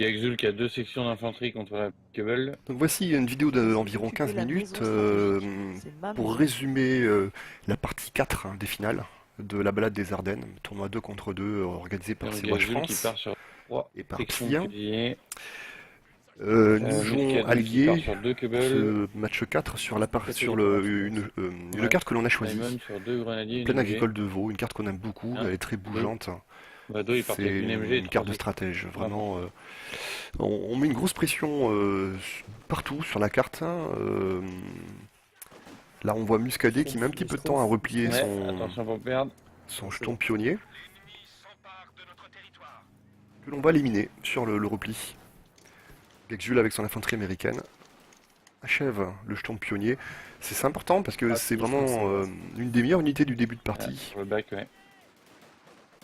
Il y a Exul qui a 2 sections d'infanterie contre la Keble. Donc voici une vidéo d'environ Occuper 15 la minutes maison stratégique. C'est ma pour maison. résumer la partie 4 des finales de la balade des Ardennes, tournoi 2 contre 2 organisé par Donc Sea-Watch Exul qui France part sur 3 et par sections Psy. fusillées. Nous jouons Muscadin qui part alliés sur 2 pour Keble. ce match 4 sur une carte que l'on a choisie. Simon sur 2 grenadiers, Plaine une MG. agricole de Vaud, une carte qu'on aime beaucoup, Hein, elle est très bougeante. Bado il partait C'est avec une MG et une 3 carte de stratège, vraiment. On met une grosse pression partout sur la carte. Là, on voit Muscadet qui met un petit peu de temps à replier Ouais, attention pour perdre. son jeton pionnier. Que l'on va éliminer sur le repli. Gexul avec son infanterie américaine achève le jeton pionnier. C'est important parce que c'est vraiment une des meilleures unités du début de partie. Le back, ouais.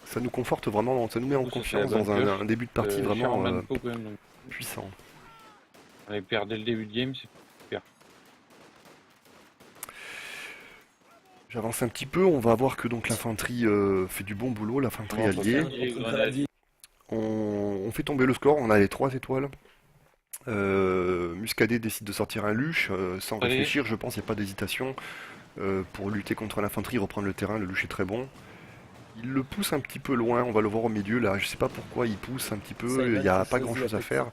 Ça nous conforte vraiment, ça nous met en Ça, c'est confiance la bonne dans pioche. un début de partie vraiment Sherman Poe, quand même, donc, puissant. on les perd dès le début de game, c'est super. J'avance un petit peu, on va voir que donc l'infanterie fait du bon boulot, l'infanterie alliée. On fait tomber le score, on a les 3 étoiles. Muscadet décide de sortir un luche, sans Allez. réfléchir, je pense, il n'y a pas d'hésitation. Pour lutter contre l'infanterie, reprendre le terrain, le luche est très bon. Il le pousse un petit peu loin, on va le voir au milieu là, je sais pas pourquoi il pousse un petit peu, il n'y a pas grand chose à faire.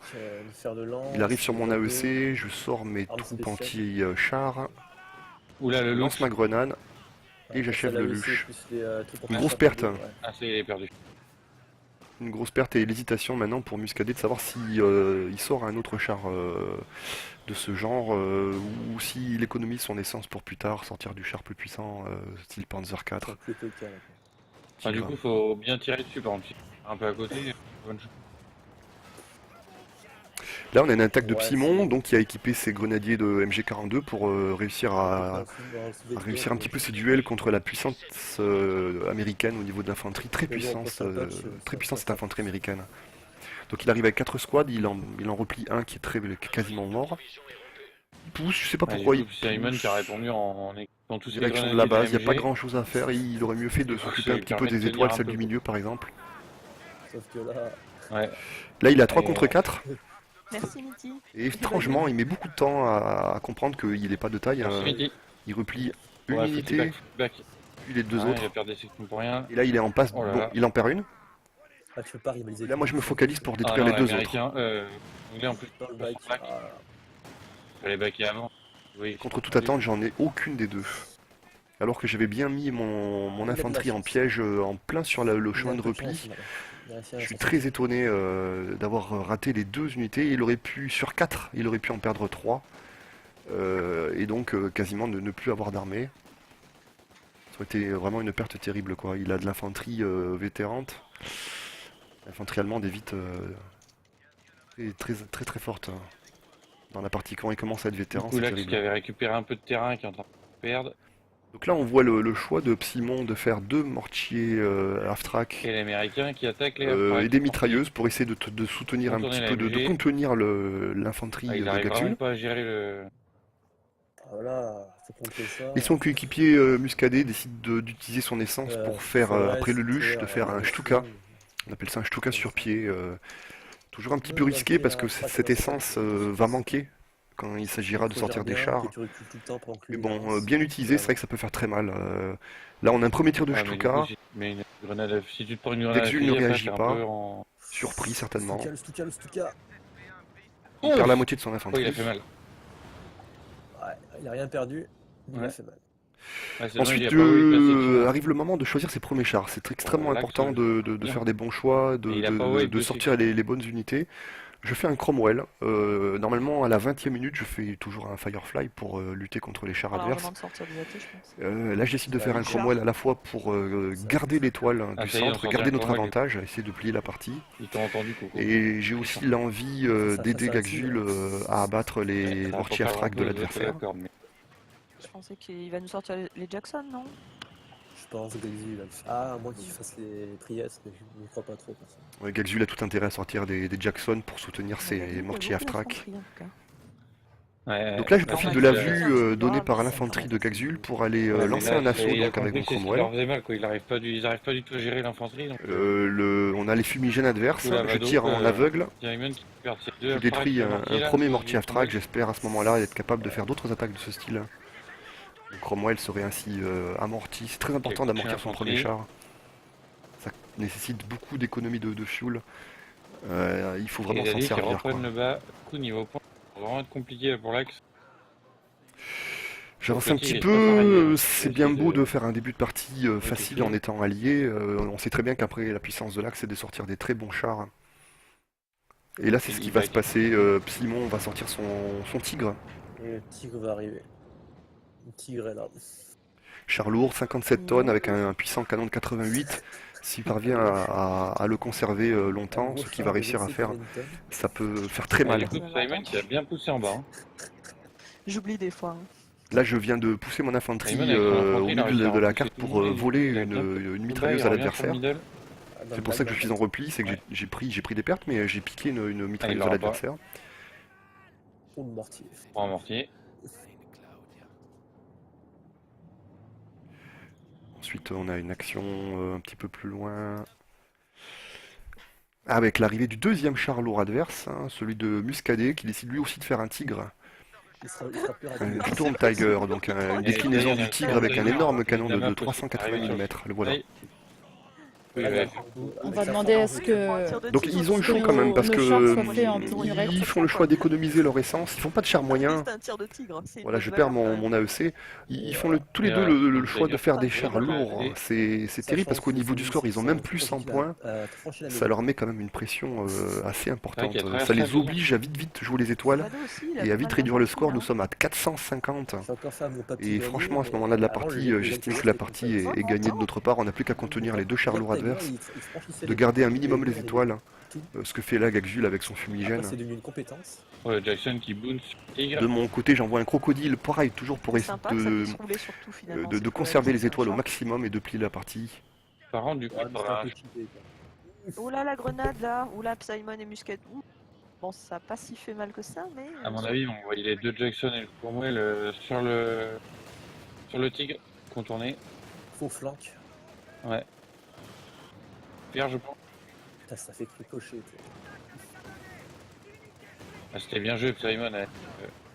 Il arrive sur mon AEC, je sors mes troupes anti-chars, Oula, le lance ma grenade et j'achève le luche. Une grosse perte. Ah, c'est il est perdu. Une grosse perte et l'hésitation maintenant pour Muscadet de savoir si il sort un autre char de ce genre ou s'il économise son essence pour plus tard, sortir du char plus puissant, style Panzer IV. Enfin, du coup, faut bien tirer dessus par contre. Un peu à côté, bonne chose. Là, on a une attaque de Psimon, donc qui a équipé ses grenadiers de MG42 pour réussir à réussir un petit peu ses duels contre la puissance américaine au niveau de l'infanterie. Très puissante cette infanterie américaine. Donc il arrive avec 4 squads, il en replie un qui est quasiment mort. Il pousse, je sais pas pourquoi il pousse. Simon qui a répondu dans tous ses Direction de la base, il n'y a pas grand chose à faire, il aurait mieux fait de s'occuper un petit peu des étoiles, celle du milieu par exemple. Sauf que là... Ouais. Là il a 3 contre 4. Merci Mitty. Et étrangement, il met beaucoup de temps à comprendre qu'il n'est pas de taille. Il replie une unité, puis les deux autres. Il a perdu des sections pour rien. Et là, il est en passe. Oh là bon, là. il en perd une. Ah, tu peux pas rivaliser. Là, moi, je me focalise pour détruire les deux autres. Anglais en plus. Dans le bac. Fallait backer avant. Oui, Contre toute attente, j'en ai aucune des deux. Alors que j'avais bien mis mon infanterie en piège en plein sur le chemin de repli. Je suis très étonné d'avoir raté les deux unités. Il aurait pu, sur 4, il aurait pu en perdre 3. Et donc quasiment de ne plus avoir d'armée. Ça aurait été vraiment une perte terrible, quoi. Il a de l'infanterie vétérante. L'infanterie allemande est vite très forte dans la partie. Quand il commence à être vétéran, c'est terrible. Qui avait récupéré un peu de terrain, qui est en train de perdre. Donc là, on voit le choix de Psimon de faire 2 mortiers half-track et l'américain qui attaque les et des mitrailleuses pour essayer de soutenir un petit peu, de contenir l'infanterie de Gexul. Pas à gérer le... Voilà, faut compter ça. Et son coéquipier Muscadet décide d'utiliser son essence pour faire, après le luche, de faire un Stuka. On appelle ça un Stuka sur pied. Toujours un petit peu risqué parce que cette essence va manquer quand il s'agira de sortir des chars. Mais bon, bien utilisé, c'est vrai que ça peut faire très mal. Là, on a un premier tir de Stuka. Mais une grenade, si tu te prends une grenade, Gexul ne réagit pas. Surpris, certainement. Il perd la moitié de son infanterie. Il a fait mal. Ouais, il a rien perdu, il a fait mal. Ensuite arrive le moment de choisir ses premiers chars. C'est extrêmement important de faire des bons choix, de sortir les bonnes unités. Je fais un Cromwell. Normalement, à la 20e minute, je fais toujours un Firefly pour lutter contre les chars adverses. Là, je décide de faire un Cromwell à la fois pour garder l'étoile du centre, garder notre avantage, essayer de plier la partie. Et j'ai aussi l'envie d'aider Gexul à abattre les mortiers frac de l'adversaire. Je pensais qu'il va nous sortir les Jackson, non? Je pense Gexul. Ah, à moins qu'il fasse les Trieste, mais je ne crois pas trop. Ouais, Gexul a tout intérêt à sortir des Jackson pour soutenir ses mortiers half-track. Ouais, Donc là, je normal, profite de la il a- vue donnée par l'infanterie de Gaxul pour aller ouais, mais lancer là, un assaut il a donc avec compris mon c'est ce qui Cromwell. leur faisait mal, quoi. Ils arrivent pas du tout à gérer l'infanterie. Donc, On a les fumigènes adverses, ou la je Vado, tire en aveugle, Diamond qui perd ses deux je half-tracks, détruis le un mortier, là, premier qui mortier vise half-track, Cromwell. j'espère à ce moment-là être capable de faire d'autres attaques de ce style. Donc Cromwell serait ainsi amorti, c'est très important Ok, d'amortir son l'infanterie. premier char. Ça nécessite beaucoup d'économie de fuel. Il faut Et vraiment il a s'en dit qu'ils servir, quoi. reprennent le bas. Coup niveau point. Ça va vraiment être compliqué pour l'axe. J'avance Le un tigre petit est pas pareil, peu, hein. c'est Faut bien essayer beau de- de faire un début de partie facile en Rectifier. étant allié. On sait très bien qu'après la puissance de l'axe, c'est de sortir des très bons chars. Et là, c'est ce qui va se passer. Simon va sortir son tigre. Et le tigre va arriver. Le tigre est là. Char lourd, 57 tonnes avec un puissant canon de 88. S'il parvient à le conserver Un longtemps, gros ce qu'il char va de réussir à faire, 27 tonnes. ça peut faire très Et mal. du coup, Simon qui a bien poussé en bas. Hein. J'oublie des fois. Hein. Là, je viens de pousser mon infanterie Simon avec son au infanterie, il a milieu réussi à de la repousser carte tout le pour monde, voler il a bien une poussé tout mitrailleuse bas, à il revient sur le l'adversaire. middle. Ah, dans C'est le pour ça que je bac, suis en repli, c'est que Ouais. j'ai pris des pertes, mais j'ai piqué une mitrailleuse à l'aura pas. l'adversaire. pour le mortier. Prends un mortier. Ensuite, on a une action un petit peu plus loin. Avec l'arrivée du deuxième char lourd adverse, hein, celui de Muscadet, qui décide lui aussi de faire un tigre. Il sera plus rapide. Un Storm Tiger, donc une déclinaison du tigre avec un énorme canon de 380 mm. Le voilà. Oui, Ah, ouais. On va demander à ce que Donc ils ont le choix que quand même, parce nos que chars soient faits en tournurette. ils font le choix d'économiser leur essence, ils font pas de char moyen. C'est un tir de tigre. c'est une Voilà, bonne je perds valeur, mon quand même. AEC. Ils font tous les Et deux le choix de faire des oui, chars bah, lourds. et- C'est terrible parce qu'au niveau du score, ils ont même plus 100 points. Ça leur met quand même une pression assez importante. qu'il y a très Ça très les bien. oblige à vite jouer les étoiles Vado aussi, il a et à pas vite mal réduire le d'infanterie, score. hein. Nous sommes à 450. J'ai encore fait mon papier Et gagné, franchement, à ce mais moment-là de la avant, partie, le j'estime Jack que la Rose, partie il est gagnée de notre part. On n'a plus qu'à contenir les deux chars lourds Tiger, adverses, il franchissait de les garder un lignes, minimum il les avait étoiles. tout. Ce que fait là Gaxul avec son fumigène. Après, c'est devenu une compétence. Ouais, Jackson qui bounce sur le tigre. De mon côté, j'envoie un crocodile, pareil, toujours pour C'est essayer sympa que ça puisse rouler sur tout, finalement, de c'est conserver cool, les étoiles au c'est un maximum et de plier la partie. Par contre, du coup, Ah, mais c'est t'auras un un- peu cheaté, quoi. Oh là, la grenade là, ou là, Simon et Muscat. Ouh. Bon, ça a pas si fait mal que ça, mais. à mon avis, on voyait les deux Jackson et le Cromwell sur le tigre, contourné. Faux flanc. Ouais. Pierre, je pense. Putain, ça fait ricocher. Ah, c'était bien joué, Simon. Ouais.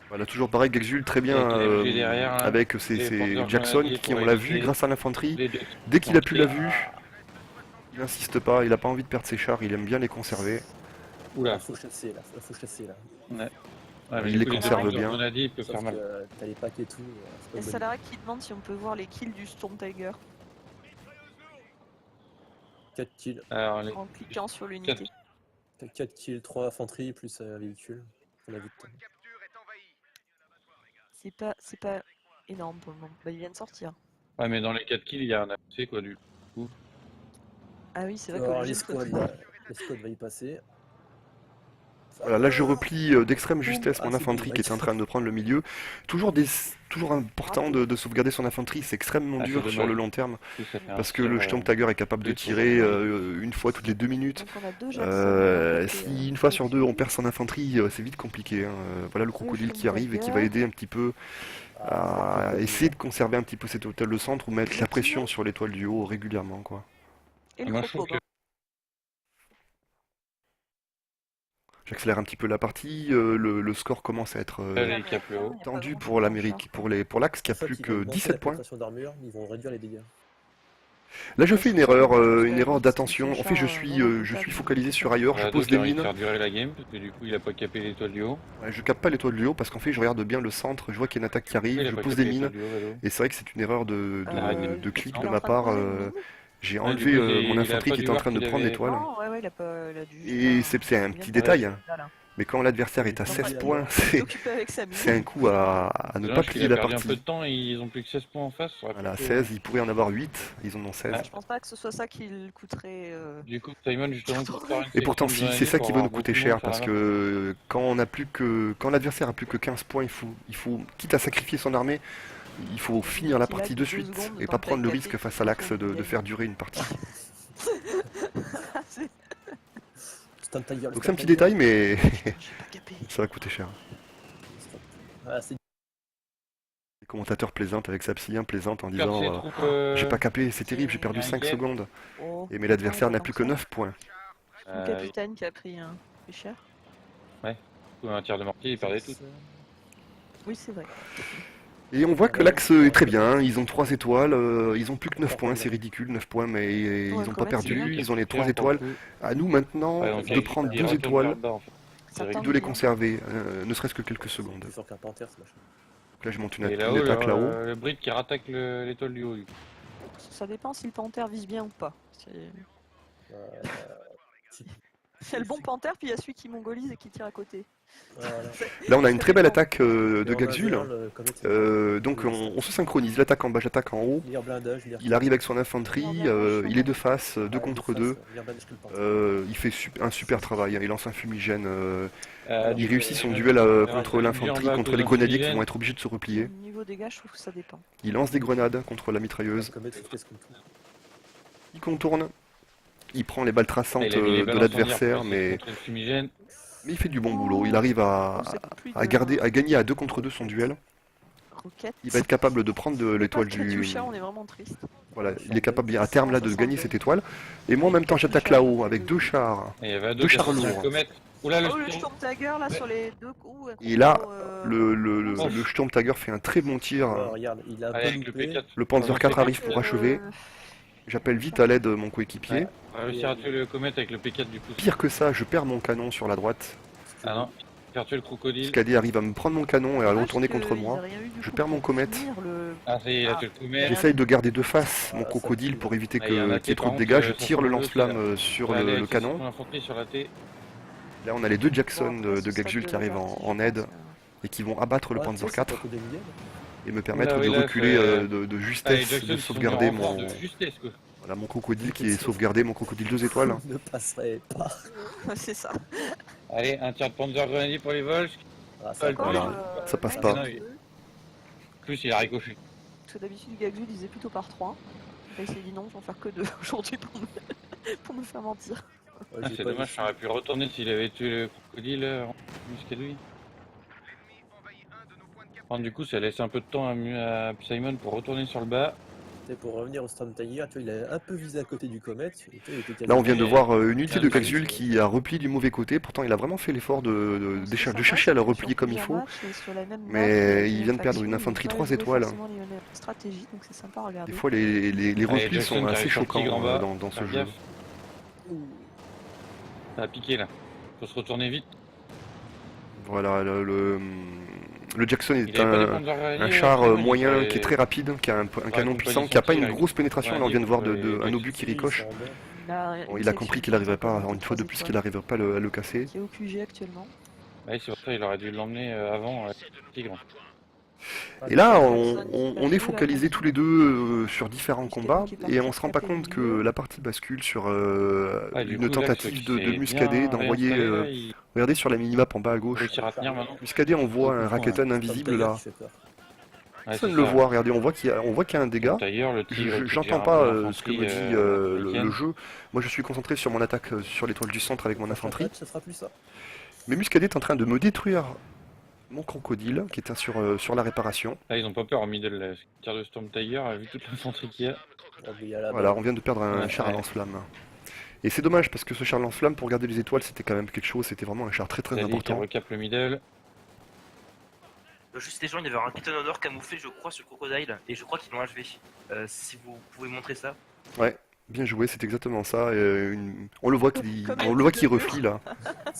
Voilà, toujours pareil, Gaxul très bien Avec les bougies derrière, hein. avec Les ses porteurs Jackson grenadiers qui pour ont la vue éviter grâce à l'infanterie. les deux. Dès qu'il a plus la Portier. vue, il n'insiste pas, il a pas envie de perdre ses chars, il aime bien les conserver. Oula. Il faut chasser là, faut chasser là. Ouais, mais Il du les coup, conserve porteurs bien. grenadiers, il peut Sauf faire mal. que t'as les packs et tout. Et C'est pas Salarié qui demande si on peut voir les kills du Storm Tiger 4 kills. Alors, les... en cliquant sur l'unité. 4 kills, 3 infanterie plus véhicule. On a vu de temps. C'est pas énorme pour le moment. Bah, il vient de sortir. Ouais, mais dans les 4 kills, il y a un AFC, quoi, du coup. Ah oui, c'est vrai Alors que l'escouade va y passer. Voilà, là je replie d'extrême justesse mon infanterie qui était en train de prendre le milieu. Toujours important de sauvegarder son infanterie, c'est extrêmement Ah, dur c'est sur le dommage. long terme. Ça fait un Parce que tir, le Storm Tiger est capable de deux tirer tours. une fois toutes les 2 minutes. Donc on a deux Jackson. Si une fois sur deux on perd son infanterie, c'est vite compliqué, hein. Voilà le crocodile qui arrive et qui va aider un petit peu à essayer de conserver un petit peu cet hôtel de centre ou mettre la pression sur l'étoile du haut régulièrement, quoi. Et le Moi, je trouve crocodile. J'accélère un petit peu la partie, le score commence à être les caps le haut. tendu pour l'Amérique, pour l'Axe qui a plus que 17 points. d'armure, ils vont réduire les dégâts. Là je fais une erreur d'attention. En fait je suis focalisé sur ailleurs, je Voilà, pose donc, des il va mines. faire durer la game, parce que du coup, il a pas capé l'étoile du haut. Ouais, je capte pas l'étoile du haut parce qu'en fait je regarde bien le centre, je vois qu'il y a une attaque qui arrive, Il a je pas pose capé des mines. l'étoile du haut, Valo. Et c'est vrai que c'est une erreur de clic de ma part. J'ai Ouais, enlevé du coup, mon il a infanterie pas qui dû était en voir train de qu'il prendre avait- l'étoile. Non, ouais, il a pas. Il a dû Et juste, c'est un bien petit faire détail, ça, hein. là. Mais quand l'adversaire est à Il 16 est points, Occupé avec sa mine. c'est un coup à ne Dommage pas qu'il plier a la perdu un peu de partie. temps et ils ont plus que 16 points en face. ça aurait Voilà, pu- 16, il pourrait en avoir 8, ils en ont 16. Ouais. Je pense pas que ce soit ça qui le coûterait. Du coup, Simon, justement, pour faire une Et pourtant, sélection de si, c'est ça grenadiers qui pour va nous avoir coûter beaucoup de cher monde sur parce la que quand l'adversaire a plus que 15 points, il faut, quitte à sacrifier son armée, il faut finir la Qu'il a partie que de 2 suite secondes et dans pas le prendre le deck risque capé, face à l'axe faut de qu'il faire durer une partie. C'est- Stun Tiger. Donc c'est un petit détail, mais J'ai pas capé. ça va coûter cher. Ah, c'est Les commentateurs plaisantent avec Sapsien, plaisantent en Perdre disant ses troupes, j'ai pas capé, c'est terrible, j'ai perdu un 5 game. secondes. Oh, Et mais l'adversaire non, n'a pas plus que tant que 9 points. ça. Le capitaine qui a pris un plus cher. Un tir de mortier, il perdait tout. Oui, c'est vrai. Et on voit que l'axe est très bien, ils ont 3 étoiles, ils ont plus que 9 points, c'est ridicule, 9 points, mais ils Ouais, ont quand pas même, c'est bien. perdu, ils ont les 3 Bien, étoiles. pour le coup. À nous maintenant Ouais, donc, de prendre il 2 retourne vers étoiles le bas, en fait. Ça Et tente de les bien. conserver, ne serait-ce que quelques secondes. plus fort qu'un panthère, ce machin. Donc là je monte une Et attaque là-haut, là-haut. le Brit qui rattaque l'étoile du haut. lui. Ça dépend si le panthère vise bien ou pas. Euh, Il y a le bon panthère, puis il y a celui qui mongolise et qui tire à côté. voilà. Là on a une Ça très belle dépend. attaque de Et en Gaxul. 1v1, le comet, c'est- Donc on se synchronise, l'attaque en bas, j'attaque en haut. Lire blindage, lire. Il arrive avec son infanterie, il est de face, 2 contre 2. Lire blindage que le panthère. Il fait un super travail, hein. Il lance un fumigène, Euh, il du- réussit son euh, duel alors, contre celui l'infanterie, en bas, contre cause les d'un grenadiers qui fumigène. vont être obligés de se replier. Niveau dégâts, je trouve que ça dépend. Il lance des grenades contre la mitrailleuse, Le comet, c'est comme tout. il contourne, il prend les balles traçantes il a mis les de balances l'adversaire, en dire, mais contre le fumigène. il fait du bon boulot, il arrive à gagner à 2 contre 2 son duel. Roquette. Il va être capable de prendre l'étoile du du... Katyusha, on est vraiment triste. Voilà, il est capable à terme là de gagner cette étoile. Et moi en même temps j'attaque là-haut avec 2 chars. Et il y avait Deux chars sur le lourds. comète. Oula, Oh, le le Sturmtiger là sur les deux coups. Et là, euh, le Sturmtiger fait un très bon tir. Alors, regarde, il a un peu avec le loupé. P4. Le Panzer IV arrive pour achever. J'appelle vite à l'aide mon coéquipier. Ouais. On va réussir à tuer le comète avec le P4 du pouce. Pire que ça, je perds mon canon sur la droite. Ah non, faire tuer le crocodile. Muscadet arrive à me prendre mon canon et à le dommage retourner que contre ils moi. aient rien eu du Je coup perds mon pour comète. finir Ah, ça y est, il a tué le comète. J'essaye de garder de face mon crocodile pour éviter Ah, il y en a qu'il y ait qui, trop par de contre, dégâts. Je sont tire le sur le lance-flamme sur Ouais, le allez, canon. son infanterie sur la T. Là on a les 2 Jackson de Gaxul qui arrivent en aide et qui vont abattre le Ouais, Panzer tu sais, c'est IV pas que des milliers. et me permettre Oula, de oui, là, reculer c'est- de Allez, justesse, Jackson, de ils sont sauvegarder mis en mon... de justesse, quoi. Voilà, mon crocodile qui est sauvegardé, mon crocodile 2 étoiles. Ne passerait pas. C'est ça. Allez, un tir de Panzer Grenadier pour les Volsk. Ah, ça Voilà. va. Ça passe ouais, pas. Non, en plus, il a ricoché. Parce que d'habitude, Gaxul disait plutôt par 3. Là, il s'est dit non, je vais en faire que 2 aujourd'hui pour me faire mentir. Ouais, Ah, j'ai c'est pas dommage, dit- j'aurais pu retourner s'il avait tué le crocodile jusqu'à lui. Bon, du coup, ça laisse un peu de temps à Simon pour retourner sur le bas. Et pour revenir au Storm Tiger, tu vois, il a un peu visé à côté du comète. Et tu vois, il était Là on vient de Et- voir une unité de et- Gaxul qui a replié du mauvais côté, pourtant il a vraiment fait l'effort de chercher à le replier comme il faut. Mais il vient de perdre une infanterie 3 étoiles. Stratégie, donc c'est sympa à regarder. Des fois les Allez, replis Jackson sont qui assez arrive sur le choquants tigre en bas. dans ce Faire jeu. gaffe. Ça a piqué là. Faut se retourner vite. Voilà, le Jackson Il est avait pas les un Panzer Grenadier, char Simon, moyen fallait- qui est très rapide, qui a un canon compagnie puissant, qui a pas une sentière, grosse pénétration. Là on vient de voir un Jackson. obus qui ricoche. Bon, il a section compris qu'il n'arriverait pas, une fois de 3 plus, qu'il n'arriverait pas à le casser. qui est au QG actuellement. Ouais, c'est pour ça il aurait dû l'emmener avant le tigre. Et là, on est focalisés tous les deux sur différents combats et on se rend pas compte que la partie bascule sur Ah, du une coup, tentative l'axe qui de s'est Muscadet bien d'envoyer. réinstallé, là, il Regardez sur la minimap en bas à gauche. réussira à tenir maintenant. Muscadet envoie un Rakuten invisible là. Ouais, Personne c'est ne le ça. voit. Regardez, on voit qu'il y a un dégât. D'ailleurs, le tigre. qui J'entends gère pas un ce que me infanterie, dit le américaine. jeu. Moi, je suis concentré sur mon attaque sur l'étoile du centre avec mon infanterie. Ça fera plus ça. Mais Muscadet est en train de me détruire mon crocodile qui était sur la réparation. Là, ils ont pas peur au middle. Là. Ce tir de Storm Tiger, vu toute l'infanterie qu'il y a. Ah, mais il y a la Voilà, balle. on vient de perdre un Ouais, char à ouais. lance-flamme. Et c'est dommage parce que ce char lance-flamme, pour garder les étoiles, c'était quand même quelque chose. C'était vraiment un char très Zali qui important. recap le middle. Juste les gens, il y avait un Rakuten Honor camouflé, je crois, sur Crocodile, et je crois qu'ils l'ont achevé. Si vous pouvez montrer ça. Ouais, bien joué, c'est exactement ça. On le voit qu'il Comme on un le voit coup qu'il de reflie là. Ah,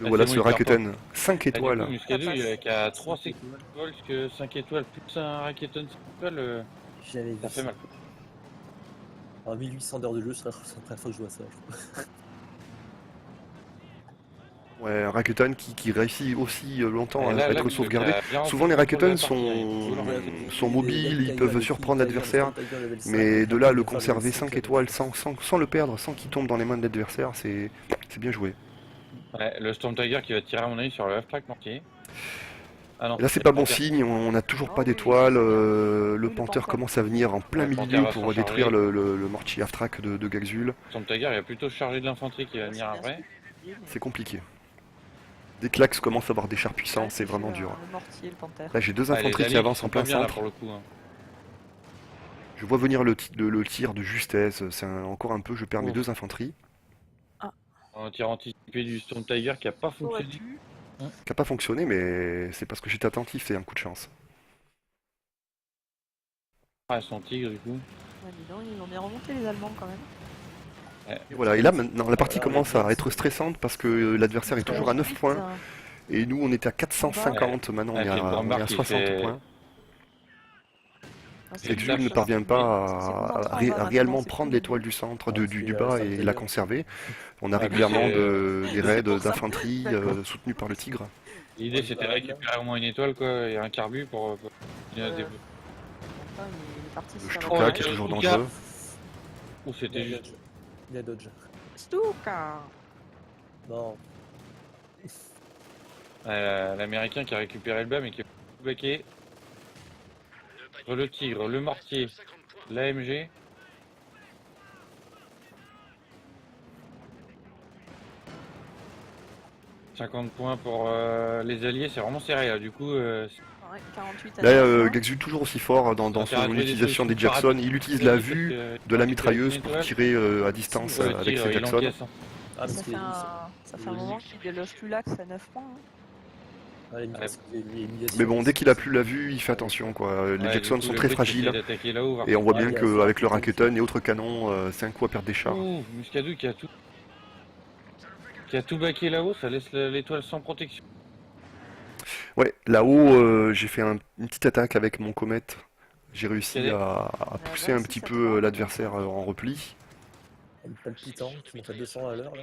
Voilà c'est ce bon, il Rakuten, 5 Ah, du coup, étoiles. Muscadet, il a qu'à 3 étoiles, que 5 étoiles, plus un Rakuten 5 étoiles, J'avais vu ça fait ça. mal. En 1800 d'heures de jeu, c'est la première fois que je vois ça. je crois. Ouais, un Rakuten qui réussit aussi longtemps Et là, à là, être il sauvegardé. a bien Souvent les repris le Rakuten contrôle de la partie, hein, il faut sont mobiles, ils Les peuvent Tiger, surprendre les l'adversaire. Tiger level 5, Mais de là, le ils peuvent faire conserver level 5 5, étoiles sans le perdre, sans qu'il tombe dans les mains de l'adversaire, c'est bien joué. Ouais, le Storm Tiger qui va tirer à mon avis sur le half-track mortier. Ah non, Et là, c'est pas bon signe, on n'a toujours pas d'étoiles. Le Panther commence à venir en plein Ouais, le Panther milieu va pour s'en détruire charger. le mortier half-track de Gaxul. Storm Tiger, il a plutôt chargé de l'infanterie qui va venir après. C'est compliqué. Dès que l'axe commence à avoir des chars puissants, c'est vraiment dur. Le mortier, le panthère. Là j'ai deux Ah, les infanteries qui alliés avancent sont en pas plein bien, là, centre. pour le coup, hein. Je vois venir le tir de justesse, encore un peu, je perds mes Ouf. deux infanteries. Un tir anticipé du Storm Tiger qui a pas Aurait fonctionné. pu. Qui n'a pas fonctionné, mais c'est parce que j'étais attentif, c'est un coup de chance. Ah, son tigre, du coup. Ouais, dis donc, ils ont bien remonté les Allemands quand même. Et voilà, et là maintenant la partie commence à être stressante parce que l'adversaire est toujours à 9 points. Et nous on était à 450, maintenant on est à 60 points. L'exul ne parvient pas à réellement prendre l'étoile du centre, du bas et la conserver. On a régulièrement des raids d'infanterie soutenus par le tigre. L'idée c'était de récupérer au moins une étoile quoi, et un carbu pour continuer à se développer. Il est parti Le sur la Stuka droite. qui est toujours Stuka. dangereux. Ou c'était juste. Il y a Dodge. Stuka. Non. L'américain qui a récupéré le bas mais qui est baqué. Entre le tigre, le mortier, l'AMG. « 50 points pour les alliés, c'est vraiment serré là, du coup... Ouais, 48 à Là, 9, Gexul toujours aussi fort dans Ça son fait arrêter utilisation des des trucs Jackson. pas Il utilise la vue de la mitrailleuse pour tirer à distance le avec tigre, ses il Jackson. encaisse, hein. Ah, Ça parce fait qu'il ça fait un moment qu'il déloge plus l'axe à 9 points. Hein. Mais bon, dès qu'il a plus la vue, il fait attention quoi. Les Ouais, Jackson du coup, sont le très but, fragiles. c'était d'attaquer là-haut, voir Et on voit Ouais, bien il a qu'avec fait le un Rakuten et autres canons, c'est un coup à perdre des chars. Ouh, Muscadou qui a tout baqué là-haut, ça laisse l'étoile sans protection. Ouais, là-haut, j'ai fait une petite attaque avec mon comète. J'ai réussi Quel est à pousser un petit peu l'adversaire en repli. Elle palpitant, qui monte à 200 à l'heure là.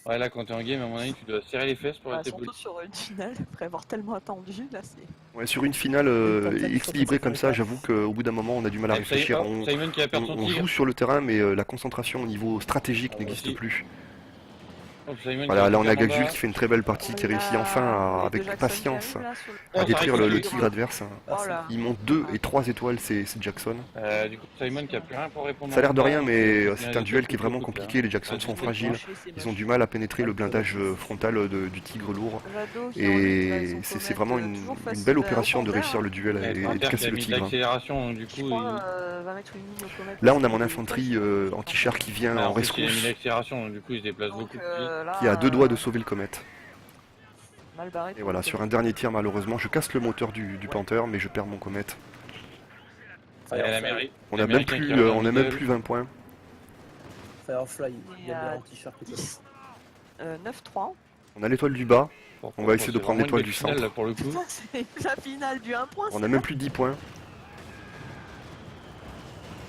Ouais, là, quand t'es en game, à mon avis, tu dois serrer les fesses pour Bah, rester surtout poli. sur une finale, après avoir tellement attendu, là c'est... Ouais, sur une finale équilibrée comme ça, j'avoue qu'au bout d'un moment, on a du mal à réfléchir. Simon qui a perdu son On tigre. joue sur le terrain, mais la concentration au niveau stratégique n'existe aussi. plus. Hop, Simon Voilà, qui là on a récupère en Gexul bas. qui fait une très belle partie, qui réussit enfin, avec patience, à détruire le tigre adverse. Oh là. Il monte 2 et 3 étoiles, c'est Jackson. Du coup, Simon qui a plus rien pour répondre. Ça a l'air de rien, mais Il c'est un duel qui est vraiment compliqué. Les Jacksons sont fragiles. Ils ont du mal à pénétrer le blindage frontal du tigre lourd. Et c'est vraiment une belle opération de réussir le duel et de casser le tigre. L'accélération, du coup, Là, on a mon infanterie anti-char qui vient en il a mis rescousse, l'accélération, du coup, il se déplace beaucoup plus vite. qui a 2 doigts de sauver le comète. Mal barré. Et voilà, sur un dernier tir, malheureusement, je casse le moteur du Panther, mais je perds mon comète. Et la mairie. On a même plus 20 points. Firefly, il y a des anti-chars qui 10. 9-3. On a l'étoile du bas. On va essayer de prendre l'étoile du centre. Là, pour le coup. Putain, c'est la finale du 1 point. On a même plus 10 points.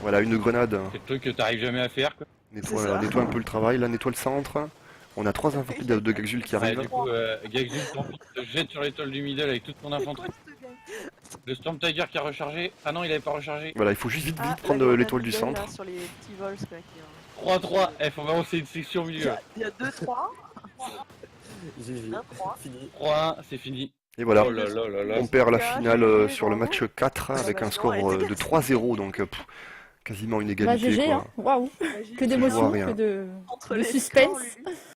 Voilà, une grenade C'est le truc que t'arrives jamais à faire, quoi. nettoie un peu le travail. Là, nettoie le centre. On a 3 infanteries de Gexul qui Ouais, arrivent. du coup, Gexul te jette sur l'étoile du middle avec toute ton infanterie. Le Storm Tiger qui a rechargé. Ah non, il avait pas rechargé. Voilà, il faut juste vite prendre l'étoile du centre. Sur les petits vols, quoi, qui ont- 3-3. Faut vraiment c'est une section au milieu. Il y a 2-3. GG, 1-3. fini. 3-1, c'est fini. Et voilà, Oh là là là là. on perd la finale sur le match 4 avec un score de 3-0, donc quasiment une Bah égalité. GG, Quoi. hein. Waouh, que Je d'émotion, vois rien. que de Entre le les suspense. scores, lui.